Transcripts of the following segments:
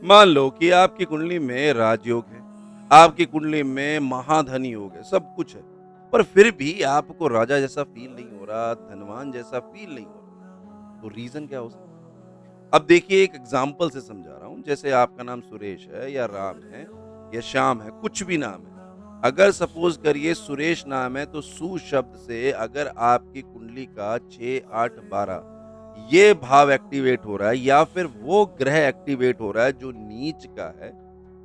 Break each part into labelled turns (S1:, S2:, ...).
S1: मान लो कि आपकी कुंडली में राजयोग है, आपकी कुंडली में महाधन योग है, सब कुछ है, पर फिर भी आपको राजा जैसा फ़ील नहीं हो रहा, धनवान जैसा फ़ील नहीं हो रहा, तो रीज़न क्या हो सकता है? अब देखिए एक एग्ज़ाम्पल से समझा रहा हूँ, जैसे आपका नाम सुरेश है या राम है या श्याम है, कुछ भी नाम है। अगर सपोज़ करिए सुरेश नाम है तो सु शब्द से अगर आपकी कुंडली का 6, 8, 12 ये भाव एक्टिवेट हो रहा है या फिर वो ग्रह एक्टिवेट हो रहा है जो नीच का है,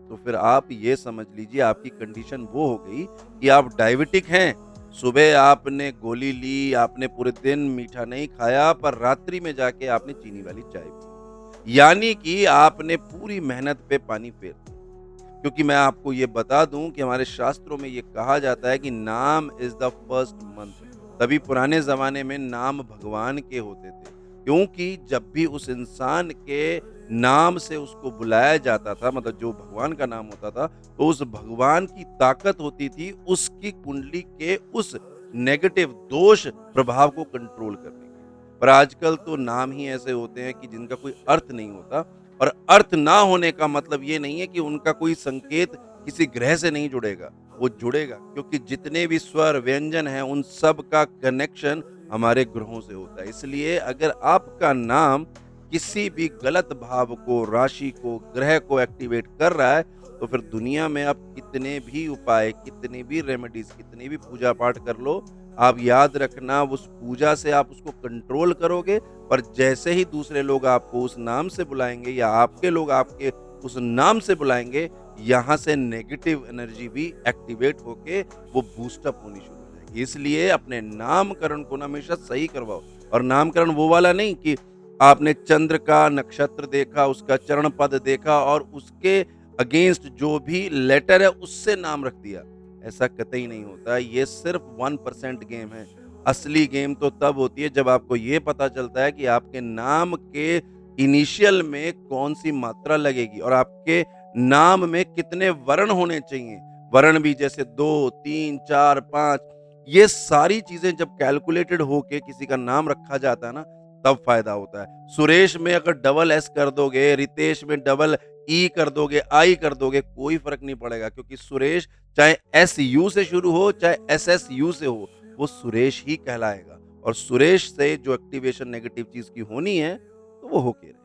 S1: तो फिर आप ये समझ लीजिए आपकी कंडीशन वो हो गई कि आप डायबिटिक हैं। सुबह आपने गोली ली, आपने पूरे दिन मीठा नहीं खाया पर रात्रि में जाके आपने चीनी वाली चाय पी। यानी कि आपने पूरी मेहनत पे पानी फेर दिया। क्योंकि मैं आपको ये बता दूँ कि हमारे शास्त्रों में ये कहा जाता है कि नाम इज़ द फर्स्ट मंत्र। तभी पुराने ज़माने में नाम भगवान के होते थे। क्योंकि जब भी उस इंसान के नाम से उसको बुलाया जाता था मतलब जो भगवान का नाम होता था, तो उस भगवान की ताकत होती थी उसकी कुंडली के उस नेगेटिव दोष प्रभाव को कंट्रोल करने की। पर आजकल तो नाम ही ऐसे होते हैं कि जिनका कोई अर्थ नहीं होता और अर्थ ना होने का मतलब ये नहीं है कि उनका कोई संकेत किसी ग्रह से नहीं जुड़ेगा, वो जुड़ेगा क्योंकि जितने भी स्वर, व्यंजन हैं, उन सब का कनेक्शन हमारे ग्रहों से होता है। इसलिए अगर आपका नाम किसी भी गलत भाव को, राशि को, ग्रह को एक्टिवेट कर रहा है, तो फिर दुनिया में आप कितने भी उपाय, कितनी भी रेमेडीज़, कितनी भी पूजा-पाठ कर लो, आप याद रखना उस पूजा से आप उसको कंट्रोल करोगे पर जैसे ही दूसरे लोग आपको उस नाम से बुलाएँगे या आपके लोग आपके उस नाम से बुलाएँगे, यहाँ से नेगेटिव एनर्जी भी एक्टिवेट होके वो बूस्ट अप होनी शुरू हो जाएगी। इसलिए अपने नामकरण को ना हमेशा सही करवाओ और नामकरण वो वाला नहीं कि आपने चंद्र का नक्षत्र देखा, उसका चरण पद देखा और उसके अगेंस्ट जो भी लेटर है उससे नाम रख दिया। ऐसा कतई नहीं होता। ये सिर्फ़ 1% गेम है। असली गेम तो तब होती है जब आपको ये पता चलता है कि आपके नाम के इनिशियल में कौन-सी मात्रा लगेगी और आपके नाम में कितने वर्ण होने चाहिए। वर्ण भी जैसे 2, 3, 4, 5 ये सारी चीज़ें जब कैलकुलेटेड होके किसी का नाम रखा जाता है ना, तब फ़ायदा होता है। सुरेश में अगर डबल एस कर दोगे, रितेश में डबल ई कर दोगे, आई कर दोगे, कोई फ़र्क नहीं पड़ेगा क्योंकि सुरेश चाहे एसयू से शुरू हो, चाहे एसएसयू से हो, वो सुरेश ही कहलाएगा और सुरेश से जो एक्टिवेशन नेगेटिव चीज़ की होनी है, तो वो होके रहे।